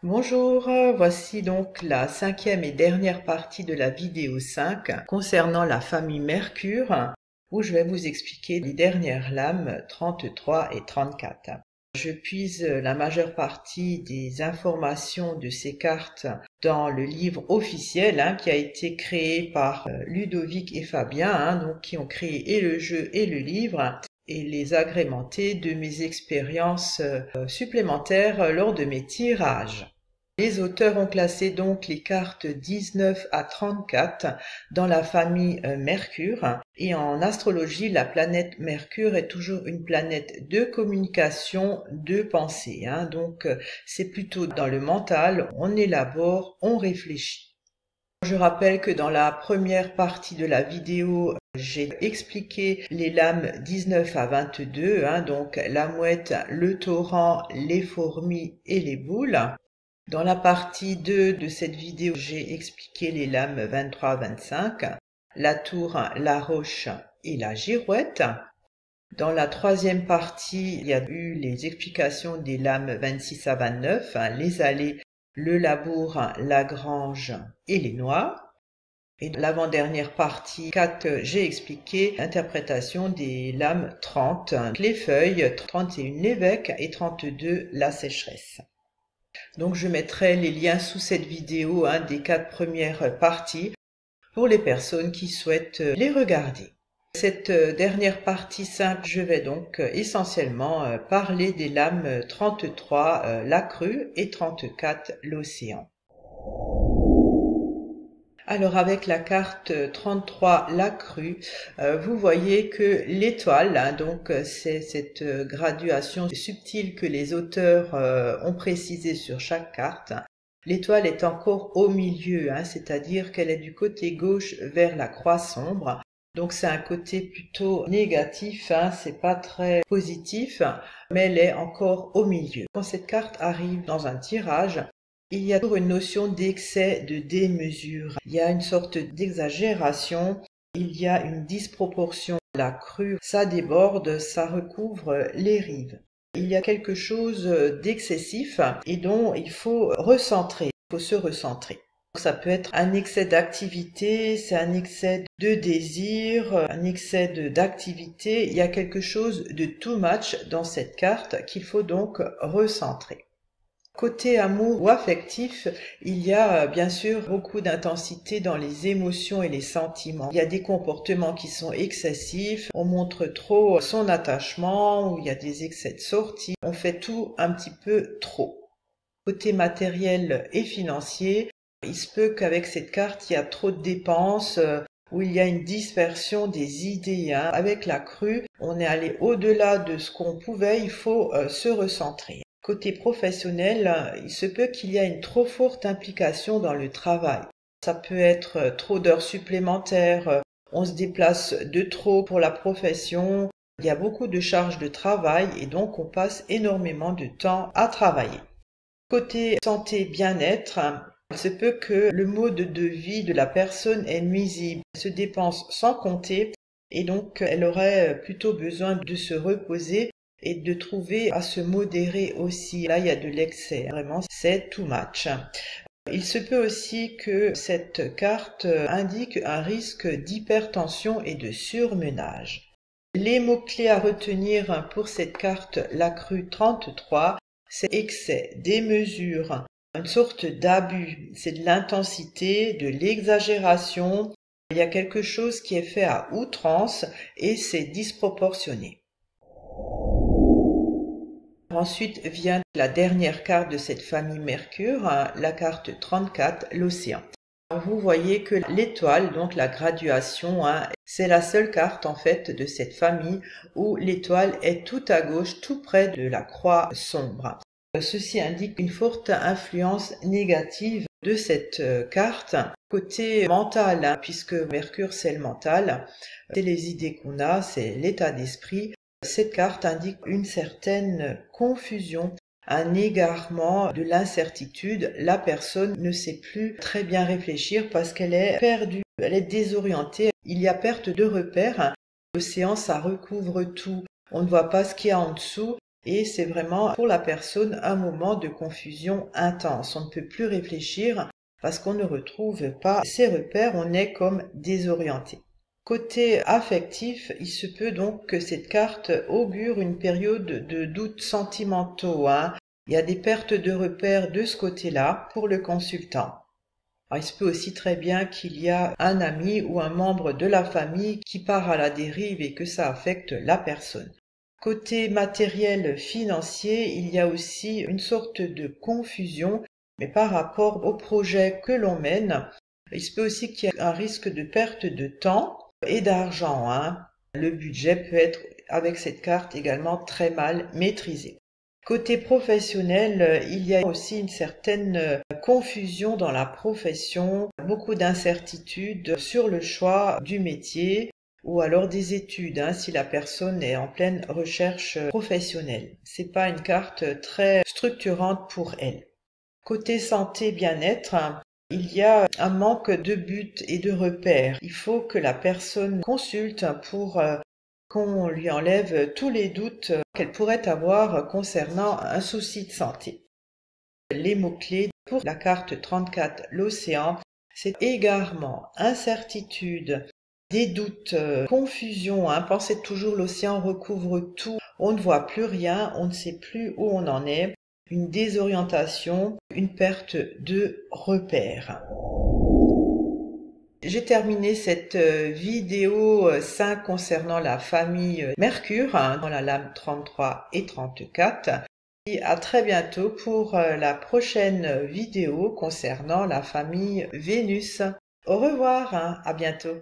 Bonjour, voici donc la cinquième et dernière partie de la vidéo 5 concernant la famille Mercure, où je vais vous expliquer les dernières lames 33 et 34. Je puise la majeure partie des informations de ces cartes dans le livre officiel qui a été créé par Ludovic et Fabien, donc qui ont créé et le jeu et le livre, et les agrémenter de mes expériences supplémentaires lors de mes tirages. Les auteurs ont classé donc les cartes 19 à 34 dans la famille Mercure, et en astrologie, la planète Mercure est toujours une planète de communication, de pensée, donc c'est plutôt dans le mental, on élabore, on réfléchit. Je rappelle que dans la première partie de la vidéo, j'ai expliqué les lames 19 à 22, donc la mouette, le torrent, les fourmis et les boules. Dans la partie 2 de cette vidéo, j'ai expliqué les lames 23 à 25, la tour, la roche et la girouette. Dans la troisième partie, il y a eu les explications des lames 26 à 29, les allées, le labour, la grange et les noix. Et dans l'avant-dernière partie 4, j'ai expliqué l'interprétation des lames 30, les feuilles, 31 l'évêque et 32 la sécheresse. Donc je mettrai les liens sous cette vidéo des 4 premières parties pour les personnes qui souhaitent les regarder. Cette dernière partie 5, je vais donc essentiellement parler des lames 33, la crue, et 34, l'océan. Alors avec la carte 33, la crue, vous voyez que l'étoile, donc c'est cette graduation subtile que les auteurs ont précisé sur chaque carte. L'étoile est encore au milieu, c'est-à-dire qu'elle est du côté gauche vers la croix sombre. Donc c'est un côté plutôt négatif, c'est pas très positif, mais elle est encore au milieu. Quand cette carte arrive dans un tirage, il y a toujours une notion d'excès, de démesure. Il y a une sorte d'exagération, il y a une disproportion. La crue, ça déborde, ça recouvre les rives. Il y a quelque chose d'excessif et dont il faut recentrer, il faut se recentrer. Ça peut être un excès d'activité, c'est un excès de désir, un excès d'activité. Il y a quelque chose de too much dans cette carte qu'il faut donc recentrer. Côté amour ou affectif, il y a bien sûr beaucoup d'intensité dans les émotions et les sentiments. Il y a des comportements qui sont excessifs, on montre trop son attachement, ou il y a des excès de sortie, on fait tout un petit peu trop. Côté matériel et financier, il se peut qu'avec cette carte, il y a trop de dépenses, où il y a une dispersion des idées. Avec la crue, on est allé au-delà de ce qu'on pouvait, il faut se recentrer. Côté professionnel, il se peut qu'il y ait une trop forte implication dans le travail. Ça peut être trop d'heures supplémentaires, on se déplace de trop pour la profession, il y a beaucoup de charges de travail et donc on passe énormément de temps à travailler. Côté santé bien-être, il se peut que le mode de vie de la personne est nuisible, elle se dépense sans compter et donc elle aurait plutôt besoin de se reposer et de trouver à se modérer aussi. Là, il y a de l'excès, vraiment, c'est too much. Il se peut aussi que cette carte indique un risque d'hypertension et de surmenage. Les mots-clés à retenir pour cette carte, la crue 33, c'est excès, démesure, une sorte d'abus, c'est de l'intensité, de l'exagération. Il y a quelque chose qui est fait à outrance et c'est disproportionné. Ensuite vient la dernière carte de cette famille Mercure, la carte 34, l'océan. Vous voyez que l'étoile, donc la graduation, c'est la seule carte en fait de cette famille où l'étoile est tout à gauche, tout près de la croix sombre. Ceci indique une forte influence négative de cette carte côté mental, puisque Mercure c'est le mental, c'est les idées qu'on a, c'est l'état d'esprit. Cette carte indique une certaine confusion, un égarement, de l'incertitude. La personne ne sait plus très bien réfléchir parce qu'elle est perdue, elle est désorientée. Il y a perte de repères. L'océan, ça recouvre tout. On ne voit pas ce qu'il y a en dessous. et c'est vraiment pour la personne un moment de confusion intense. On ne peut plus réfléchir parce qu'on ne retrouve pas ses repères, on est comme désorienté. Côté affectif, il se peut donc que cette carte augure une période de doutes sentimentaux. Il y a des pertes de repères de ce côté-là pour le consultant. Alors, il se peut aussi très bien qu'il y a un ami ou un membre de la famille qui part à la dérive et que ça affecte la personne. Côté matériel financier, il y a aussi une sorte de confusion, mais par rapport au projet que l'on mène, il se peut aussi qu'il y ait un risque de perte de temps et d'argent. Le budget peut être, avec cette carte, également très mal maîtrisé. Côté professionnel, il y a aussi une certaine confusion dans la profession, beaucoup d'incertitudes sur le choix du métier ou alors des études, si la personne est en pleine recherche professionnelle. C'est pas une carte très structurante pour elle. Côté santé, bien-être, il y a un manque de but et de repères. Il faut que la personne consulte pour qu'on lui enlève tous les doutes qu'elle pourrait avoir concernant un souci de santé. Les mots-clés pour la carte 34, l'océan, c'est égarement, incertitude, des doutes, confusion. Pensez toujours l'océan recouvre tout, on ne voit plus rien, on ne sait plus où on en est, une désorientation, une perte de repères. J'ai terminé cette vidéo 5 concernant la famille Mercure dans la lame 33 et 34. Et à très bientôt pour la prochaine vidéo concernant la famille Vénus. Au revoir, à bientôt.